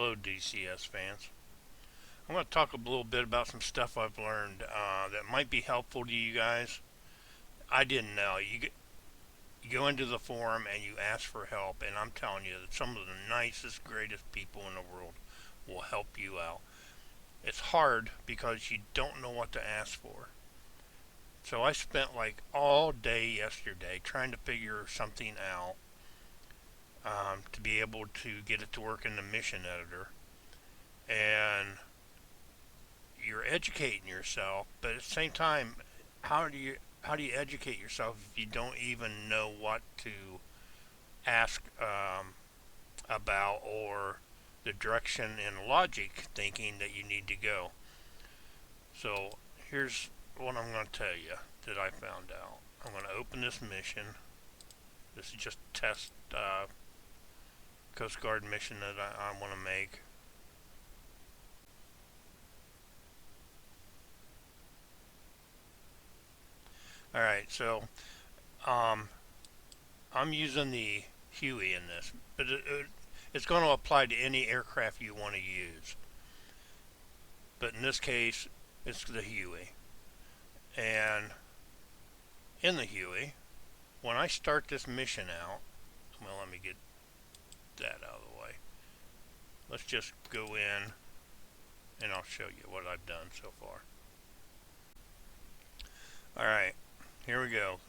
Hello DCS fans. I'm going to talk a little bit about some stuff I've learned that might be helpful to you guys. I didn't know. You go into the forum and you ask for help, and I'm telling you that some of the nicest, greatest people in the world will help you out. It's hard because you don't know what to ask for. So I spent like all day yesterday trying to figure something out to be able to get it to work in the mission editor. And you're educating yourself, but at the same time, how do you educate yourself if you don't even know what to ask about, or the direction and logic thinking that you need to go? So here's what I'm going to tell you that I found out. I'm going to open this mission. This is just a test Coast Guard mission that I want to make. Alright, so I'm using the Huey in this, but it's going to apply to any aircraft you want to use. But in this case, it's the Huey. And in the Huey, when I start this mission out, well, let me get that out of the way. Let's just go in and I'll show you what I've done so far. Alright, here we go.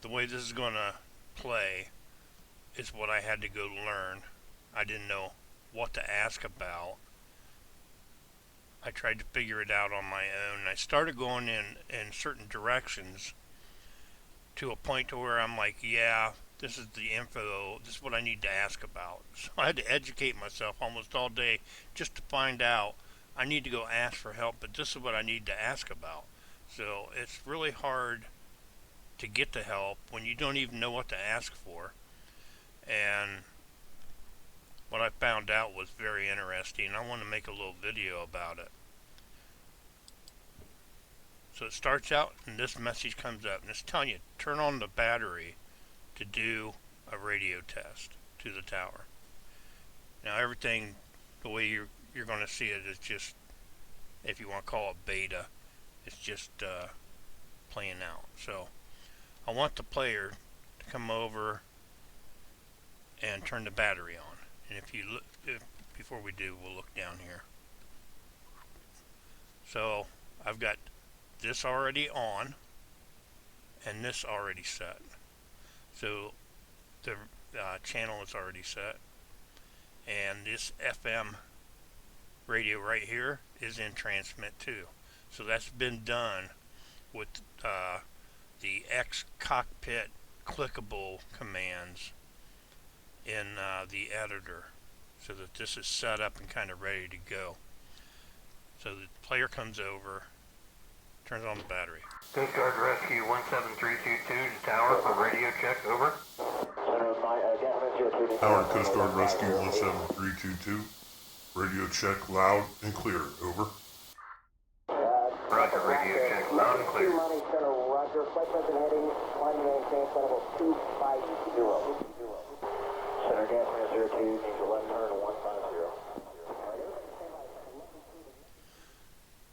The way this is going to play is what I had to go learn. I didn't know what to ask about. I tried to figure it out on my own. I started going in certain directions to a point to where I'm like, yeah, this is the info, this is what I need to ask about. So I had to educate myself almost all day just to find out I need to go ask for help, but this is what I need to ask about. So it's really hard to get the help when you don't even know what to ask for. And what I found out was very interesting. I want to make a little video about it. So it starts out and this message comes up and it's telling you turn on the battery to do a radio test to the tower. Now everything, the way you're going to see it is just, if you want to call it beta, it's just playing out. So I want the player to come over and turn the battery on. And if you look, before we do, we'll look down here. So I've got this already on and this already set. So the channel is already set, and this FM radio right here is in transmit too. So that's been done with the Cockpit Clickable Commands in the editor, so that this is set up and kind of ready to go. So the player comes over, turns on the battery. Coast Guard Rescue 17322 to tower for radio check, over. Tower Coast Guard Rescue 17322. Radio check loud and clear, over. Roger, radio check loud and clear. Roger, flight present heading, climbing maintain, flight level 250. Center gas man 02, needs a left turn 150.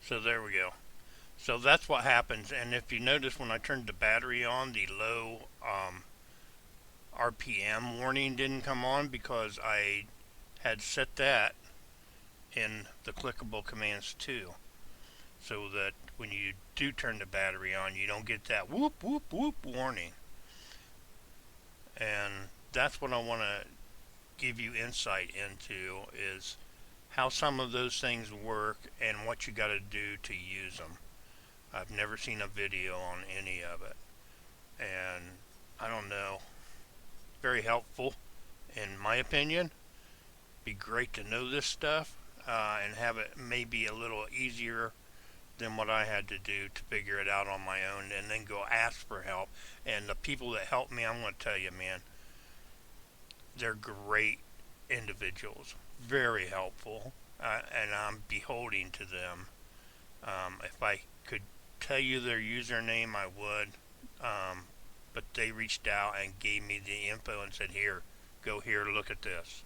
So there we go. So that's what happens, and if you notice when I turned the battery on, the low RPM warning didn't come on because I had set that in the clickable commands too, so that when you do turn the battery on, you don't get that whoop whoop whoop warning. And that's what I want to give you insight into, is how some of those things work and what you got to do to use them. I've never seen a video on any of it, and I don't know, very helpful in my opinion. Be great to know this stuff and have it maybe a little easier than what I had to do to figure it out on my own, and then go ask for help. And the people that helped me, I'm going to tell you, man, they're great individuals, very helpful, and I'm beholden to them. If I could tell you their username, I would, but they reached out and gave me the info and said, here, go here, look at this.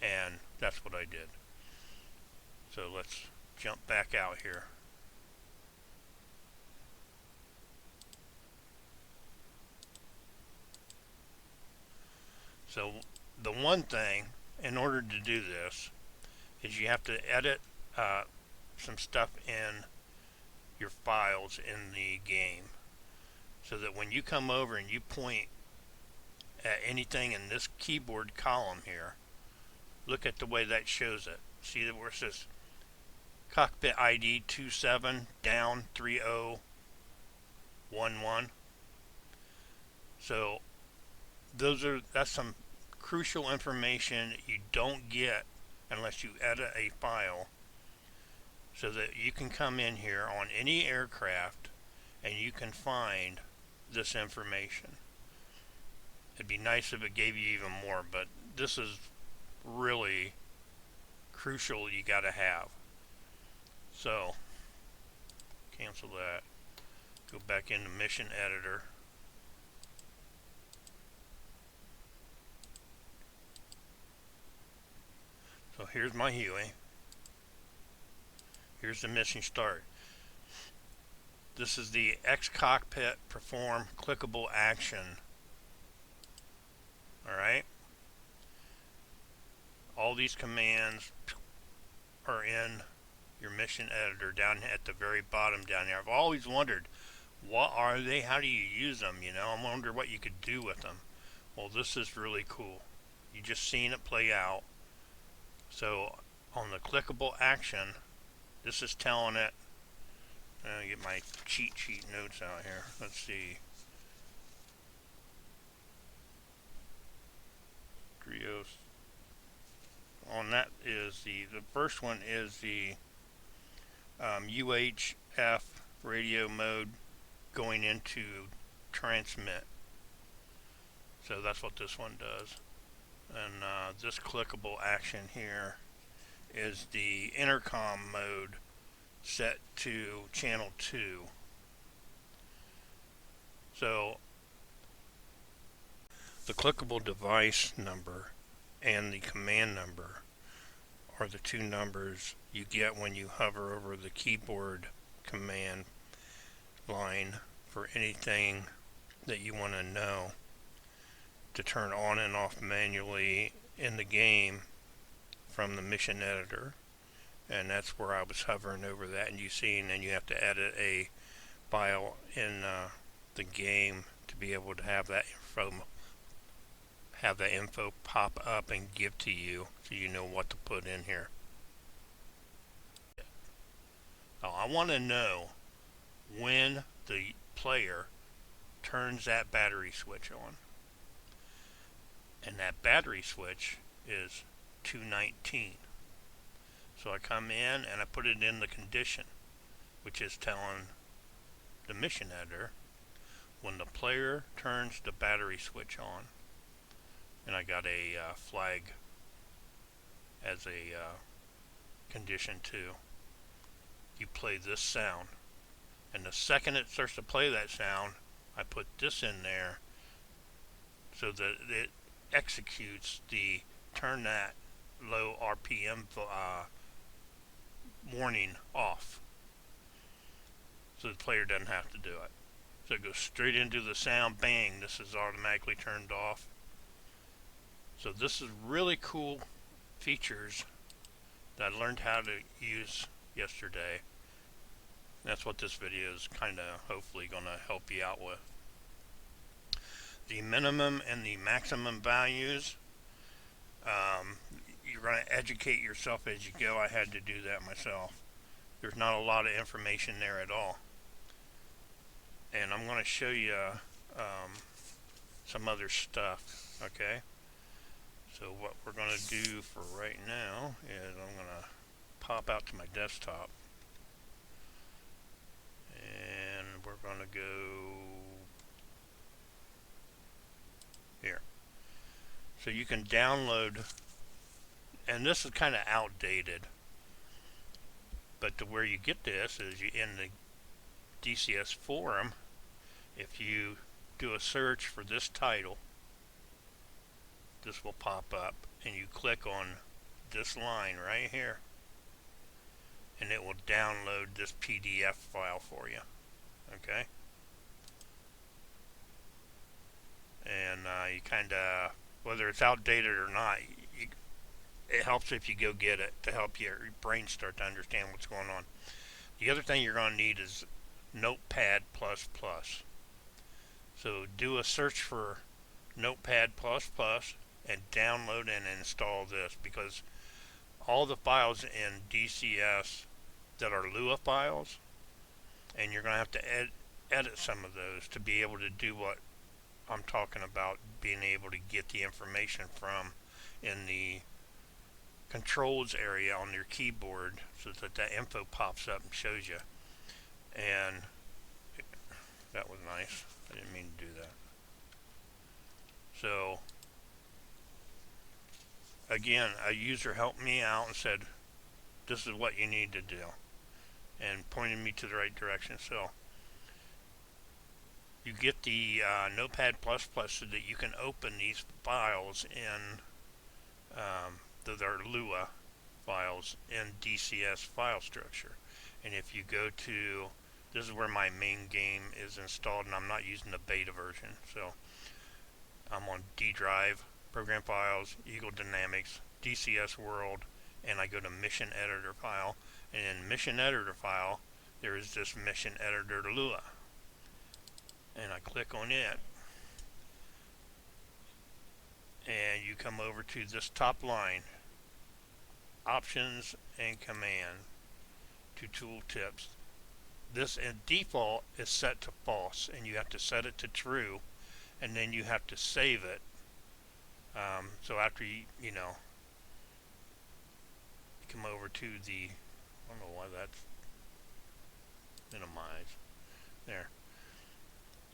and that's what I did. So let's jump back out here. So the one thing, in order to do this, is you have to edit some stuff in your files in the game, so that when you come over and you point at anything in this keyboard column here, look at the way that shows it. See that where it says Cockpit ID 27 down 3011. So that's some crucial information that you don't get unless you edit a file, so that you can come in here on any aircraft and you can find this information. It'd be nice if it gave you even more, but this is really crucial. You got to have. So cancel that, go back into mission editor, so here's my Huey, here's the mission start. This is the X cockpit perform clickable action. Alright, all these commands are in your mission editor down at the very bottom down here. I've always wondered, what are they? How do you use them? You know, I wonder what you could do with them. Well, this is really cool. You just seen it play out. So on the clickable action, this is telling it. Get my cheat sheet notes out here. Let's see. Trios. On that is the first one is the UHF radio mode going into transmit. So that's what this one does. And this clickable action here is the intercom mode set to channel 2. So the clickable device number and the command number are the two numbers you get when you hover over the keyboard command line for anything that you want to know to turn on and off manually in the game from the mission editor. And that's where I was hovering over that, and you see, and then you have to edit a file in the game to be able to have that info pop up and give to you, so you know what to put in here. Now, I want to know when the player turns that battery switch on, and that battery switch is 219. So I come in and I put it in the condition, which is telling the mission editor when the player turns the battery switch on. And I got a flag as a condition too. You play this sound, and the second it starts to play that sound, I put this in there so that it executes the turn that low RPM warning off, so the player doesn't have to do it. So it goes straight into the sound, bang, this is automatically turned off. So this is really cool features that I learned how to use yesterday. That's what this video is kind of hopefully going to help you out with. The minimum and the maximum values, you're going to educate yourself as you go. I had to do that myself. There's not a lot of information there at all. And I'm going to show you some other stuff, okay? So what we're going to do for right now is I'm going to pop out to my desktop. And we're going to go here. So you can download, and this is kind of outdated, but to where you get this is you in the DCS forum. If you do a search for this title, this will pop up, and you click on this line right here, and it will download this PDF file for you. Okay? And you kind of, whether it's outdated or not, it helps if you go get it to help your brain start to understand what's going on. The other thing you're going to need is Notepad++. So do a search for Notepad++ and download and install this, because all the files in DCS that are Lua files, and you're going to have to edit some of those to be able to do what I'm talking about, being able to get the information from in the controls area on your keyboard, so that that info pops up and shows you. And that was nice. I didn't mean to do that. So again, a user helped me out and said, this is what you need to do, and pointed me to the right direction. So you get the Notepad++ so that you can open these files in that are Lua files in DCS file structure. And if you go to, this is where my main game is installed, and I'm not using the beta version. So I'm on D drive, program files, Eagle Dynamics, DCS World, and I go to mission editor file. And in mission editor file, there is this mission editor Lua. And I click on it, and you come over to this top line, options and command, to tooltips. This in default is set to false, and you have to set it to true, and then you have to save it. So after you come over to the, I don't know why that's minimized there.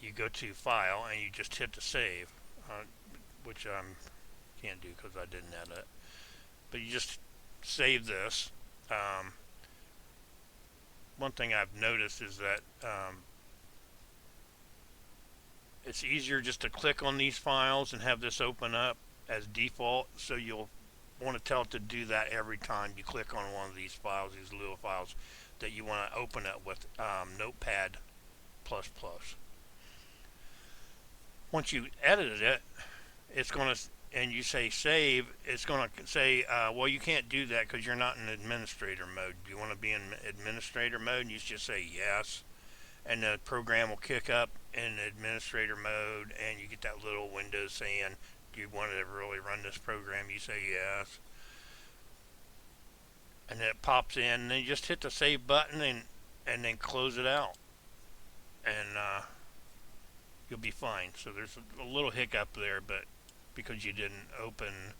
You go to file and you just hit the save, which I can't do because I didn't edit. But you just save this. One thing I've noticed is that it's easier just to click on these files and have this open up as default, so you'll want to tell it to do that every time you click on one of these files, these Lua files, that you want to open it with Notepad++. Once you edited it, it's going to, and you say save, it's going to say, well, you can't do that because you're not in administrator mode. Do you want to be in administrator mode? And you just say yes, and the program will kick up in administrator mode, and you get that little window saying, do you want to really run this program? You say yes, and then it pops in, and then you just hit the save button and then close it out, and you'll be fine. So there's a little hiccup there, but because you didn't open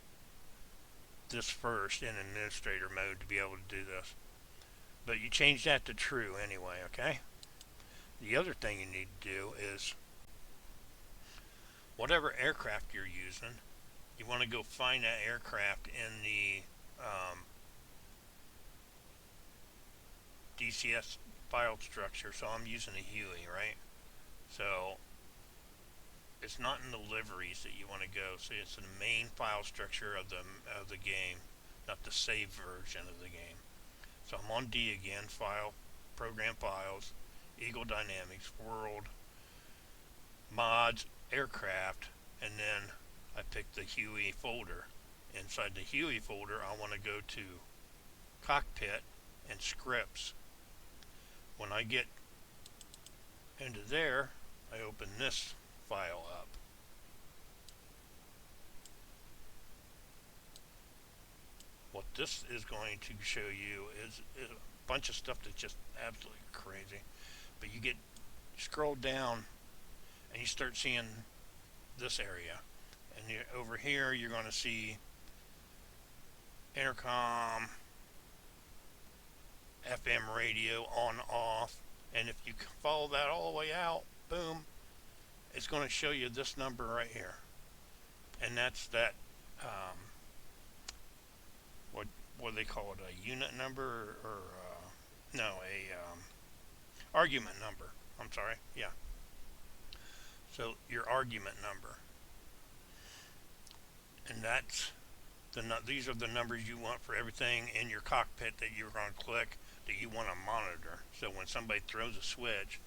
this first in administrator mode to be able to do this. But you change that to true anyway, okay? The other thing you need to do is, whatever aircraft you're using, you want to go find that aircraft in the DCS file structure. So I'm using a Huey, right? So it's not in the liveries that you want to go. So it's in the main file structure of the game, not the save version of the game. So I'm on D again, file, program files, Eagle Dynamics, World, mods, aircraft, and then I pick the Huey folder. Inside the Huey folder, I want to go to Cockpit and Scripts. When I get into there, I open this file up. What this is going to show you is a bunch of stuff that's just absolutely crazy. But you scroll down and you start seeing this area, and over here you're going to see intercom, FM radio on off, and if you follow that all the way out, boom, it's going to show you this number right here, and that's that what do they call it, a unit number, or no, a argument number, I'm sorry, yeah. So your argument number, and that's These are the numbers you want for everything in your cockpit that you're going to click that you want to monitor. So when somebody throws a switch,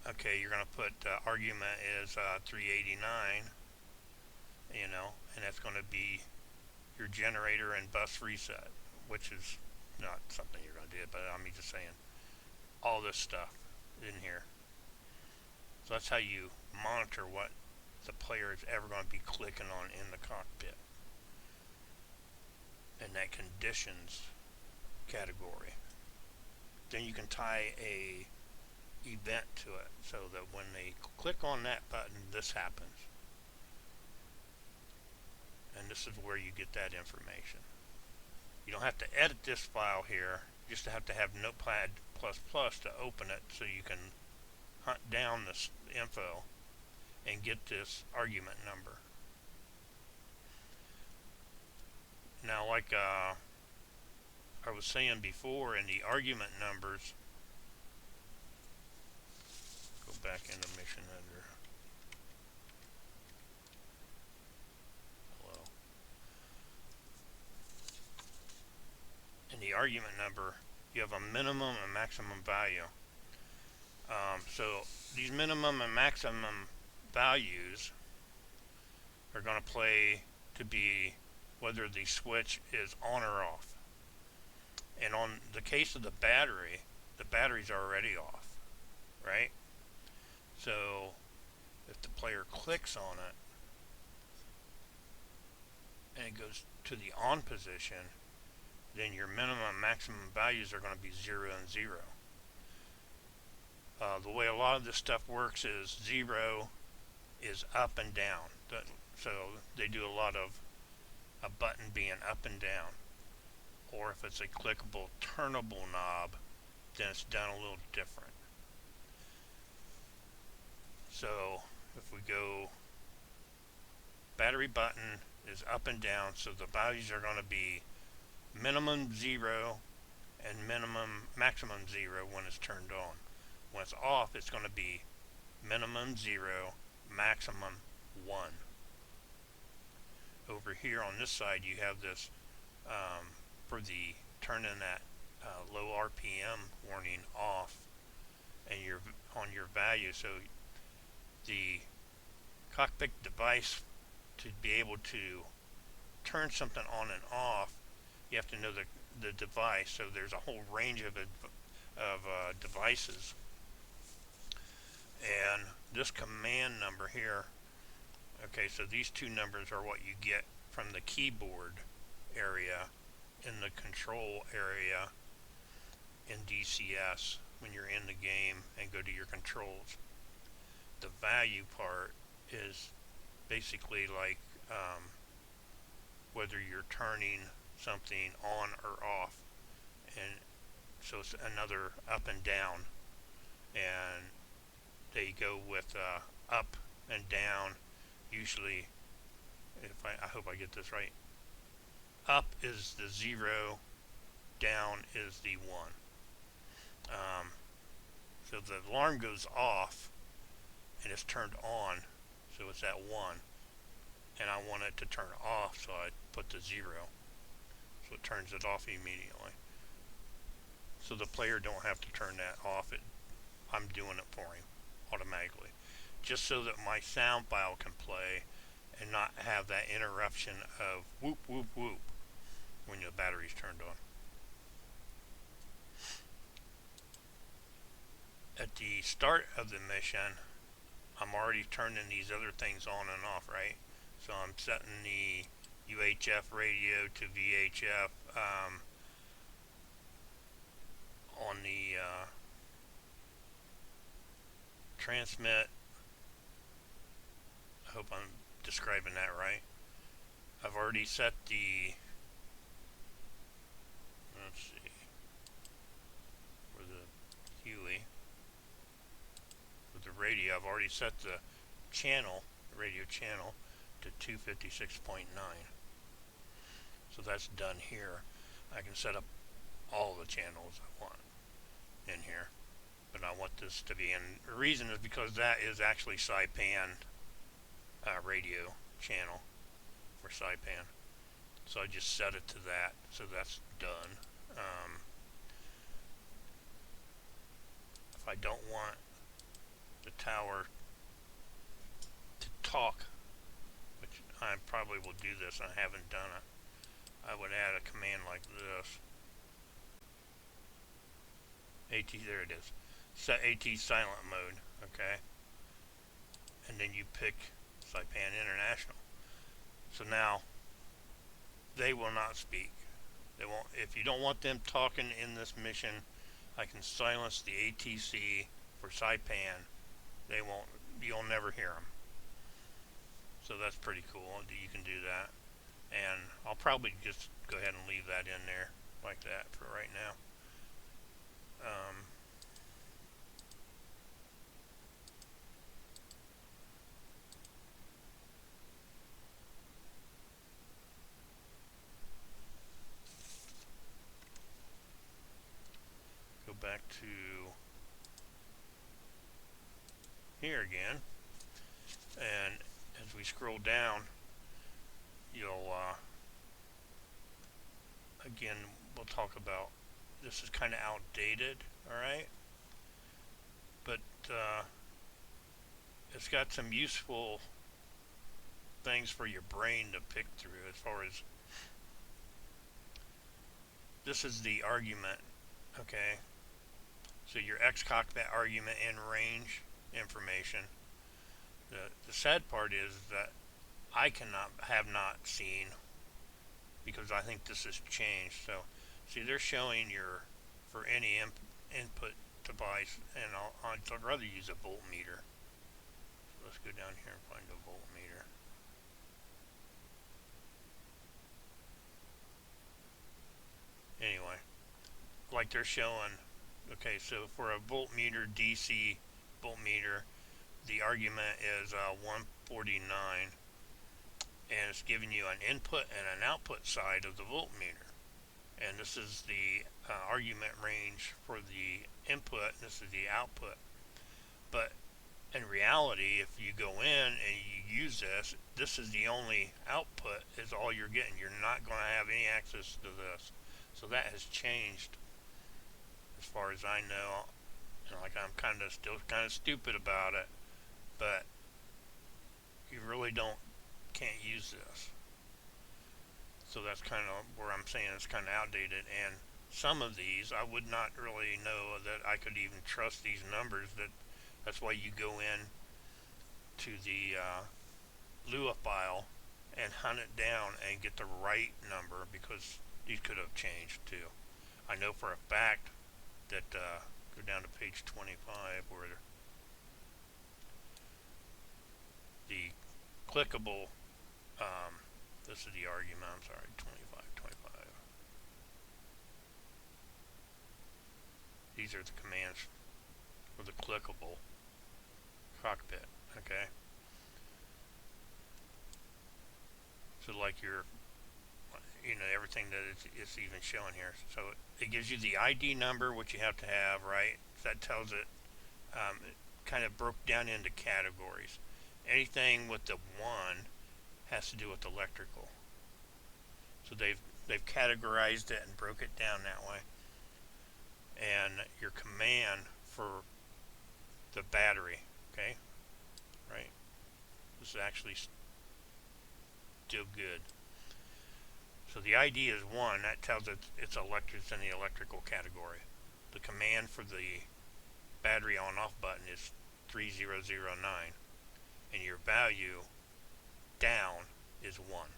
okay, you're going to put argument is 389, and that's going to be your generator and bus reset, which is not something you're going to do, but I'm just saying all this stuff in here. So that's how you monitor what the player is ever going to be clicking on in the cockpit. And that conditions category. Then you can tie a event to it so that when they click on that button, this happens. And this is where you get that information. You don't have to edit this file here, you just have to have Notepad++ to open it so you can hunt down this info and get this argument number. Now, like I was saying before, in the argument numbers, go back into mission editor. Hello. In the argument number, you have a minimum and maximum value. So these minimum and maximum values are going to play to be whether the switch is on or off. And on the case of the battery's already off, right? So if the player clicks on it and it goes to the on position, then your minimum and maximum values are going to be 0 and 0. The way a lot of this stuff works is 0 is up and down. So they do a lot of a button being up and down. Or if it's a clickable turnable knob, then it's done a little different. So if we go, battery button is up and down, so the values are going to be minimum 0 and maximum 0 when it's turned on. When it's off, it's going to be minimum 0, maximum 1. Over here on this side, you have this for the turning that low RPM warning off, and you're on your value. So the cockpit device, to be able to turn something on and off, you have to know the device. So there's a whole range of devices, and this command number here, okay, so these two numbers are what you get from the keyboard area in the control area in DCS when you're in the game and go to your controls. The value part is basically like whether you're turning something on or off, and so it's another up and down, and they go with up and down. Usually, if I hope I get this right, up is the 0, down is the 1. So the alarm goes off and it's turned on, so it's at 1, and I want it to turn off, so I put the 0, so it turns it off immediately. So the player don't have to turn that off, I'm doing it for him automatically, just so that my sound file can play and not have that interruption of whoop whoop whoop when the battery's turned on. At the start of the mission, I'm already turning these other things on and off, right? So I'm setting the UHF radio to VHF on the transmit. I hope I'm describing that right. I've already set the, let's see, for the Huey, with the radio, I've already set the channel, the radio channel, to 256.9. So that's done here. I can set up all the channels I want in here, but I want this to be, and the reason is because that is actually Saipan radio channel for Saipan. So I just set it to that, so that's done. If I don't want the tower to talk, which I probably will do this, I haven't done it, I would add a command like this. There it is. Set AT silent mode, okay? And then you pick Saipan International. So now they will not speak. They won't. If you don't want them talking in this mission, I can silence the ATC for Saipan. They won't. You'll never hear them. So that's pretty cool. You can do that, and I'll probably just go ahead and leave that in there like that for right now. Go back to here again, and as we scroll down, you'll again, we'll talk about this is kind of outdated, all right, but it's got some useful things for your brain to pick through. As far as this is the argument, okay, so your X cockpit argument and range information. The sad part is that I have not seen, because I think this has changed. So see, they're showing your for any input device, and I'd rather use a voltmeter. So let's go down here and find a voltmeter. Anyway, like they're showing, okay, so for a voltmeter, DC voltmeter, the argument is 149, and it's giving you an input and an output side of the voltmeter. And this is the argument range for the input, and this is the output. But in reality, if you go in and you use this is the only output, is all you're getting. You're not going to have any access to this. So that has changed as far as I know. And like, I'm still kind of stupid about it, but you really can't use this. So that's kind of where I'm saying it's kind of outdated. And some of these, I would not really know that I could even trust these numbers. That's why you go in to the Lua file and hunt it down and get the right number, because these could have changed too. I know for a fact that go down to page 25 where the clickable, this is the argument, I'm sorry, 25. These are the commands for the clickable cockpit, okay? So like everything that it's even showing here. So it gives you the ID number, which you have to have, right? That tells it, it kind of broke down into categories. Anything with the 1 has to do with electrical. So they've categorized it and broke it down that way. And your command for the battery, okay, right? This is actually still good. So the ID is 1. That tells it it's in the electrical category. The command for the battery on/off button is 3009, and your value down is 1.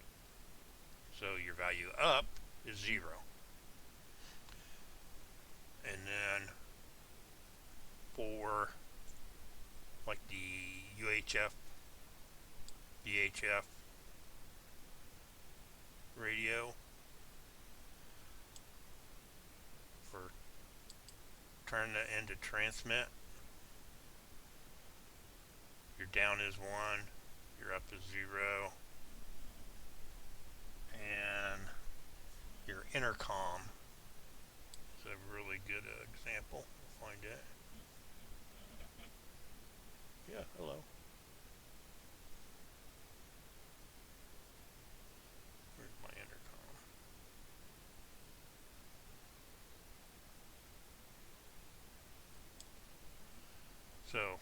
So your value up is 0. And then for like the UHF, VHF radio, for turn it into transmit, your down is 1, your up is 0, and your intercom is a really good example. We'll find it. Yeah, hello. Where's my intercom? So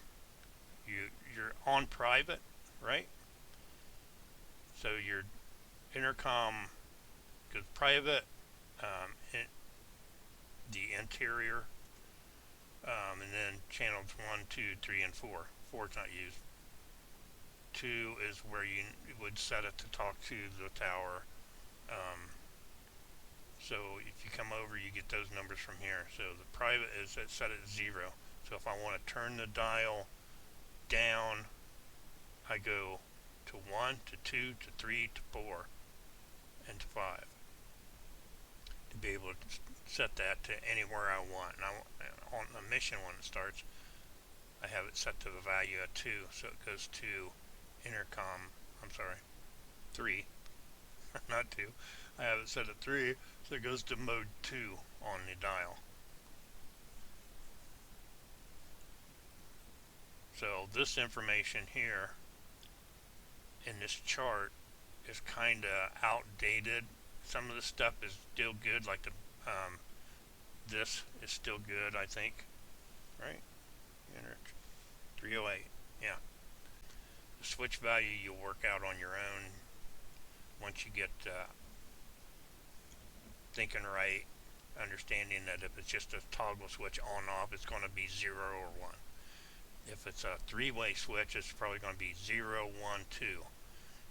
you're on private, right? So your intercom goes private, in the interior, and then channels 1, 2, 3, and 4. 4 is not used. 2 is where you would set it to talk to the tower. So if you come over, you get those numbers from here. So the private is set at 0. So if I want to turn the dial down, I go to 1, to 2, to 3, to 4, and to 5 to be able to set that to anywhere I want. And on the mission when it starts, I have it set to the value of 2, so it goes to intercom, 3, not 2. I have it set at 3, so it goes to mode 2 on the dial. So this information here in this chart is kind of outdated. Some of the stuff is still good, like this is still good, I think, right? 308, yeah. The switch value you'll work out on your own once you get thinking right, understanding that if it's just a toggle switch on off, it's going to be 0 or 1. If it's a three-way switch, it's probably going to be 0, 1, 2.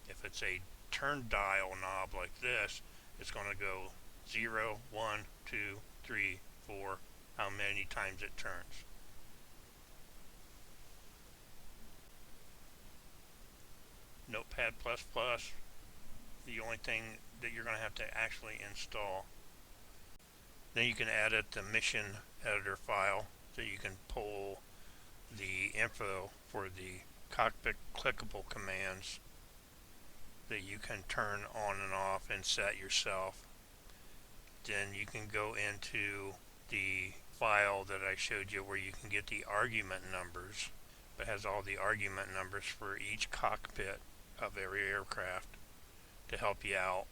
If it's a turn dial knob like this, it's going to go 0, 1, 2, 3, 4, how many times it turns. Notepad++, the only thing that you're going to have to actually install. Then you can edit the mission editor file, so you can pull the info for the Cockpit Clickable Commands that you can turn on and off and set yourself. Then you can go into the file that I showed you where you can get the argument numbers. It has all the argument numbers for each cockpit of every aircraft to help you out,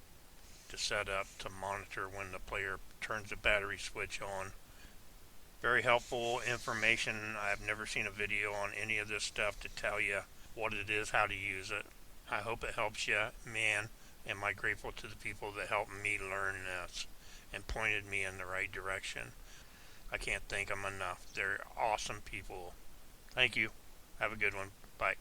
to set up, to monitor when the player turns the battery switch on. Very helpful information. I've never seen a video on any of this stuff to tell you what it is, how to use it. I hope it helps you. Man, am I grateful to the people that helped me learn this and pointed me in the right direction. I can't thank them enough. They're awesome people. Thank you. Have a good one. Bye.